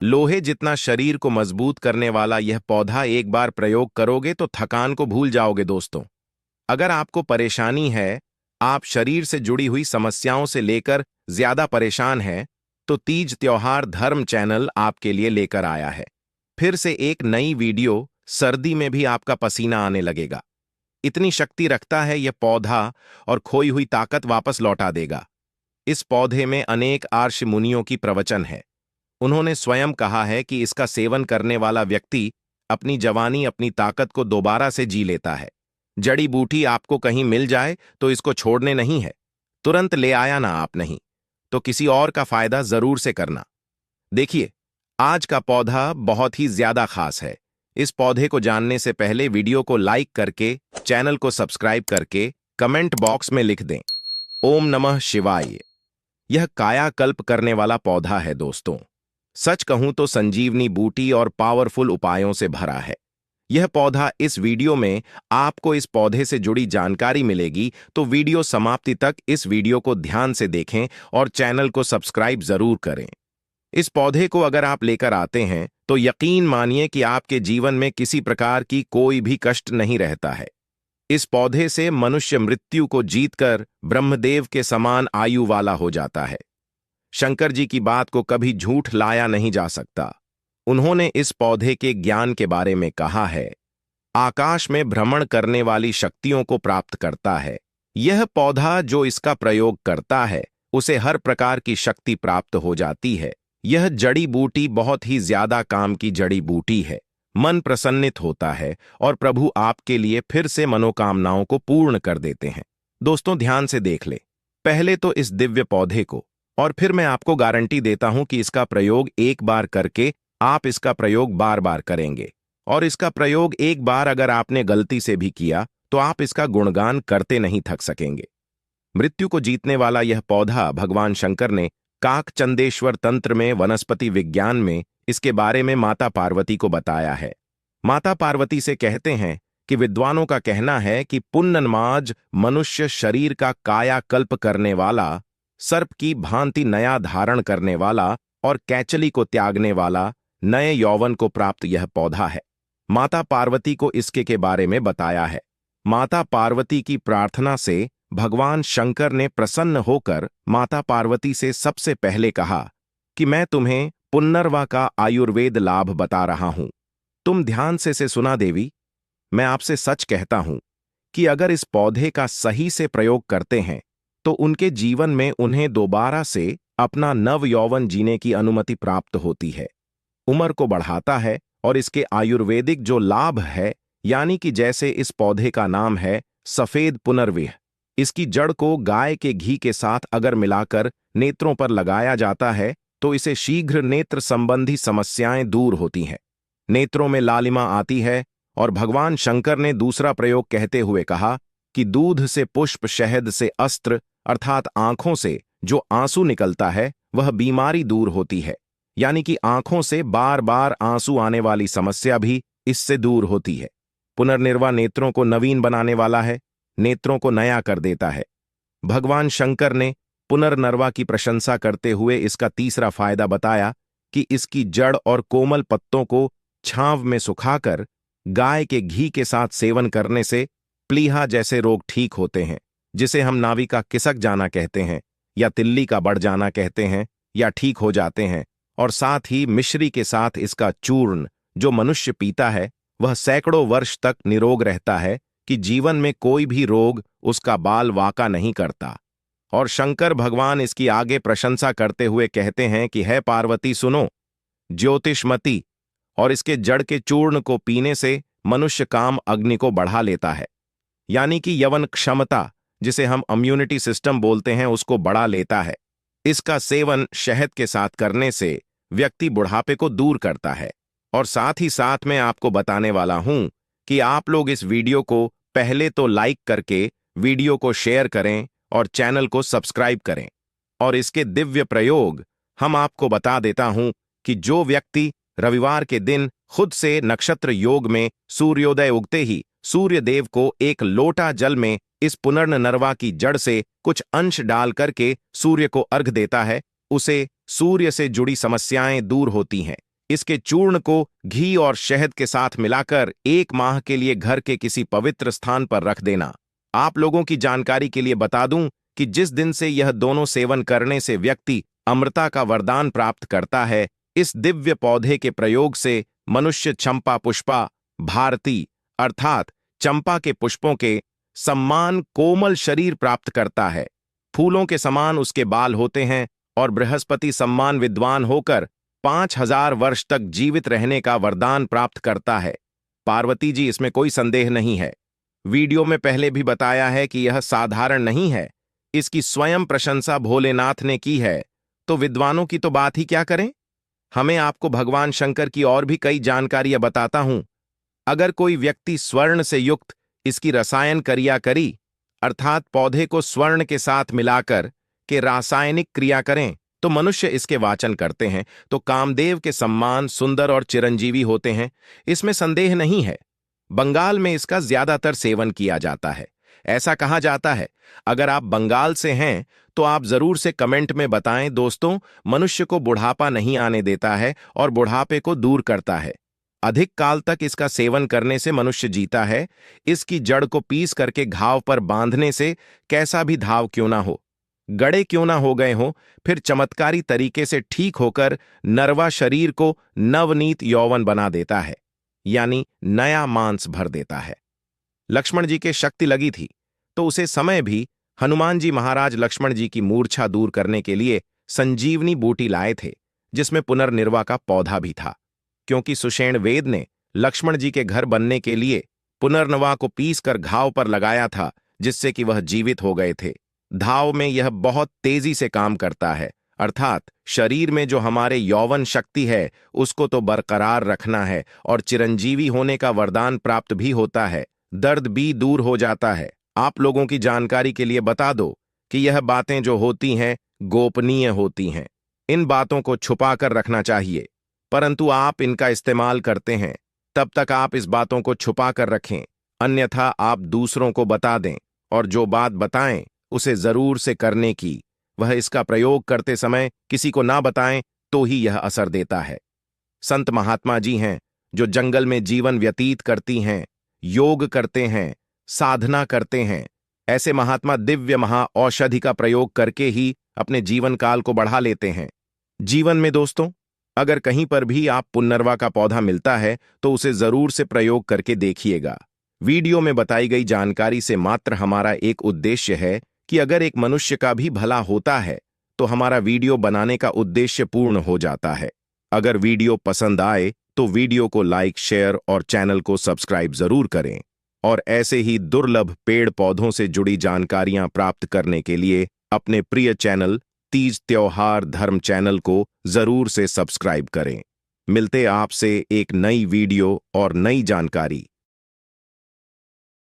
लोहे जितना शरीर को मजबूत करने वाला यह पौधा एक बार प्रयोग करोगे तो थकान को भूल जाओगे दोस्तों। अगर आपको परेशानी है, आप शरीर से जुड़ी हुई समस्याओं से लेकर ज्यादा परेशान हैं, तो तीज त्योहार धर्म चैनल आपके लिए लेकर आया है फिर से एक नई वीडियो। सर्दी में भी आपका पसीना आने लगेगा, इतनी शक्ति रखता है यह पौधा और खोई हुई ताकत वापस लौटा देगा। इस पौधे में अनेक आर्ष मुनियों की प्रवचन है। उन्होंने स्वयं कहा है कि इसका सेवन करने वाला व्यक्ति अपनी जवानी, अपनी ताकत को दोबारा से जी लेता है। जड़ी बूटी आपको कहीं मिल जाए तो इसको छोड़ने नहीं है। तुरंत ले आया ना आप, नहीं तो किसी और का फायदा जरूर से करना। देखिए, आज का पौधा बहुत ही ज्यादा खास है। इस पौधे को जानने से पहले वीडियो को लाइक करके, चैनल को सब्सक्राइब करके कमेंट बॉक्स में लिख दें ओम नमः शिवाय। यह कायाकल्प करने वाला पौधा है दोस्तों। सच कहूं तो संजीवनी बूटी और पावरफुल उपायों से भरा है यह पौधा। इस वीडियो में आपको इस पौधे से जुड़ी जानकारी मिलेगी, तो वीडियो समाप्ति तक इस वीडियो को ध्यान से देखें और चैनल को सब्सक्राइब जरूर करें। इस पौधे को अगर आप लेकर आते हैं तो यकीन मानिए कि आपके जीवन में किसी प्रकार की कोई भी कष्ट नहीं रहता है। इस पौधे से मनुष्य मृत्यु को जीतकर ब्रह्मदेव के समान आयु वाला हो जाता है। शंकर जी की बात को कभी झूठ लाया नहीं जा सकता। उन्होंने इस पौधे के ज्ञान के बारे में कहा है, आकाश में भ्रमण करने वाली शक्तियों को प्राप्त करता है। यह पौधा जो इसका प्रयोग करता है उसे हर प्रकार की शक्ति प्राप्त हो जाती है। यह जड़ी बूटी बहुत ही ज्यादा काम की जड़ी बूटी है। मन प्रसन्नित होता है और प्रभु आपके लिए फिर से मनोकामनाओं को पूर्ण कर देते हैं। दोस्तों ध्यान से देख ले पहले तो इस दिव्य पौधे को, और फिर मैं आपको गारंटी देता हूं कि इसका प्रयोग एक बार करके आप इसका प्रयोग बार बार करेंगे। और इसका प्रयोग एक बार अगर आपने गलती से भी किया तो आप इसका गुणगान करते नहीं थक सकेंगे। मृत्यु को जीतने वाला यह पौधा भगवान शंकर ने काकचंदेश्वर तंत्र में, वनस्पति विज्ञान में इसके बारे में माता पार्वती को बताया है। माता पार्वती से कहते हैं कि विद्वानों का कहना है कि पुन्नमाज मनुष्य शरीर का कायाकल्प करने वाला, सर्प की भांति नया धारण करने वाला और कैचली को त्यागने वाला नए यौवन को प्राप्त यह पौधा है। माता पार्वती को इसके के बारे में बताया है। माता पार्वती की प्रार्थना से भगवान शंकर ने प्रसन्न होकर माता पार्वती से सबसे पहले कहा कि मैं तुम्हें पुनर्वा का आयुर्वेद लाभ बता रहा हूं। तुम ध्यान से सुना देवी। मैं आपसे सच कहता हूं कि अगर इस पौधे का सही से प्रयोग करते हैं तो उनके जीवन में उन्हें दोबारा से अपना नव यौवन जीने की अनुमति प्राप्त होती है। उम्र को बढ़ाता है और इसके आयुर्वेदिक जो लाभ है, यानी कि जैसे इस पौधे का नाम है सफेद पुनर्विह, इसकी जड़ को गाय के घी के साथ अगर मिलाकर नेत्रों पर लगाया जाता है तो इसे शीघ्र नेत्र संबंधी समस्याएं दूर होती हैं, नेत्रों में लालिमा आती है। और भगवान शंकर ने दूसरा प्रयोग कहते हुए कहा कि दूध से पुष्प, शहद से अस्त्र, अर्थात आंखों से जो आंसू निकलता है वह बीमारी दूर होती है, यानी कि आंखों से बार बार आंसू आने वाली समस्या भी इससे दूर होती है। पुनर्निर्वाण नेत्रों को नवीन बनाने वाला है, नेत्रों को नया कर देता है। भगवान शंकर ने पुनर्नर्वा की प्रशंसा करते हुए इसका तीसरा फायदा बताया कि इसकी जड़ और कोमल पत्तों को छांव में सुखाकर गाय के घी के साथ सेवन करने से प्लीहा जैसे रोग ठीक होते हैं, जिसे हम नाभि का किसक जाना कहते हैं या तिल्ली का बढ़ जाना कहते हैं, या ठीक हो जाते हैं। और साथ ही मिश्री के साथ इसका चूर्ण जो मनुष्य पीता है वह सैकड़ों वर्ष तक निरोग रहता है कि जीवन में कोई भी रोग उसका बाल वाका नहीं करता। और शंकर भगवान इसकी आगे प्रशंसा करते हुए कहते हैं कि है पार्वती सुनो, ज्योतिषमती, और इसके जड़ के चूर्ण को पीने से मनुष्य काम अग्नि को बढ़ा लेता है, यानी कि यवन क्षमता जिसे हम इम्यूनिटी सिस्टम बोलते हैं उसको बढ़ा लेता है। इसका सेवन शहद के साथ करने से व्यक्ति बुढ़ापे को दूर करता है। और साथ ही साथ मैं आपको बताने वाला हूं कि आप लोग इस वीडियो को पहले तो लाइक करके वीडियो को शेयर करें और चैनल को सब्सक्राइब करें। और इसके दिव्य प्रयोग हम आपको बता देता हूं कि जो व्यक्ति रविवार के दिन खुद से नक्षत्र योग में सूर्योदय उगते ही सूर्य देव को एक लोटा जल में इस पुनर्नर्वा की जड़ से कुछ अंश डाल करके सूर्य को अर्घ देता है, उसे सूर्य से जुड़ी समस्याएं दूर होती हैं, इसके चूर्ण को घी और शहद के साथ मिलाकर 1 माह के लिए घर के किसी पवित्र स्थान पर रख देना। आप लोगों की जानकारी के लिए बता दूं कि जिस दिन से यह दोनों सेवन करने से व्यक्ति अमृता का वरदान प्राप्त करता है, इस दिव्य पौधे के प्रयोग से मनुष्य चंपा पुष्पा भारती अर्थात चंपा के पुष्पों के सम्मान कोमल शरीर प्राप्त करता है। फूलों के समान उसके बाल होते हैं और बृहस्पति सम्मान विद्वान होकर 5000 वर्ष तक जीवित रहने का वरदान प्राप्त करता है। पार्वती जी, इसमें कोई संदेह नहीं है। वीडियो में पहले भी बताया है कि यह साधारण नहीं है, इसकी स्वयं प्रशंसा भोलेनाथ ने की है, तो विद्वानों की तो बात ही क्या करें। हमें आपको भगवान शंकर की और भी कई जानकारियां बताता हूं। अगर कोई व्यक्ति स्वर्ण से युक्त इसकी रसायन क्रिया करी अर्थात पौधे को स्वर्ण के साथ मिलाकर के रासायनिक क्रिया करें तो मनुष्य इसके वाचन करते हैं तो कामदेव के सम्मान सुंदर और चिरंजीवी होते हैं, इसमें संदेह नहीं है। बंगाल में इसका ज्यादातर सेवन किया जाता है। ऐसा कहा जाता है, अगर आप बंगाल से हैं तो आप जरूर से कमेंट में बताएं। दोस्तों, मनुष्य को बुढ़ापा नहीं आने देता है और बुढ़ापे को दूर करता है। अधिक काल तक इसका सेवन करने से मनुष्य जीता है। इसकी जड़ को पीस करके घाव पर बांधने से कैसा भी घाव क्यों ना हो, गड़े क्यों ना हो गए हों, फिर चमत्कारी तरीके से ठीक होकर नरवा शरीर को नवनीत यौवन बना देता है, यानी नया मांस भर देता है। लक्ष्मण जी के शक्ति लगी थी तो उसे समय भी हनुमान जी महाराज लक्ष्मण जी की मूर्छा दूर करने के लिए संजीवनी बूटी लाए थे, जिसमें पुनर्निर्वा का पौधा भी था। क्योंकि सुषेण वेद ने लक्ष्मण जी के घर बनने के लिए पुनर्नवा को पीसकर घाव पर लगाया था, जिससे कि वह जीवित हो गए थे। घाव में यह बहुत तेजी से काम करता है, अर्थात शरीर में जो हमारे यौवन शक्ति है उसको तो बरकरार रखना है और चिरंजीवी होने का वरदान प्राप्त भी होता है, दर्द भी दूर हो जाता है। आप लोगों की जानकारी के लिए बता दो कि यह बातें जो होती हैं गोपनीय होती हैं, इन बातों को छुपा कर रखना चाहिए, परंतु आप इनका इस्तेमाल करते हैं तब तक आप इस बातों को छुपा कर रखें, अन्यथा आप दूसरों को बता दें और जो बात बताएं उसे जरूर से करने की, वह इसका प्रयोग करते समय किसी को ना बताएं तो ही यह असर देता है। संत महात्मा जी हैं जो जंगल में जीवन व्यतीत करती हैं, योग करते हैं, साधना करते हैं। ऐसे महात्मा दिव्य महा औषधि का प्रयोग करके ही अपने जीवन काल को बढ़ा लेते हैं। जीवन में दोस्तों, अगर कहीं पर भी आप पुनर्वा का पौधा मिलता है तो उसे जरूर से प्रयोग करके देखिएगा। वीडियो में बताई गई जानकारी से मात्र हमारा एक उद्देश्य है कि अगर एक मनुष्य का भी भला होता है तो हमारा वीडियो बनाने का उद्देश्य पूर्ण हो जाता है। अगर वीडियो पसंद आए तो वीडियो को लाइक, शेयर और चैनल को सब्सक्राइब जरूर करें और ऐसे ही दुर्लभ पेड़ पौधों से जुड़ी जानकारियां प्राप्त करने के लिए अपने प्रिय चैनल तीज त्योहार धर्म चैनल को जरूर से सब्सक्राइब करें। मिलते आपसे एक नई वीडियो और नई जानकारी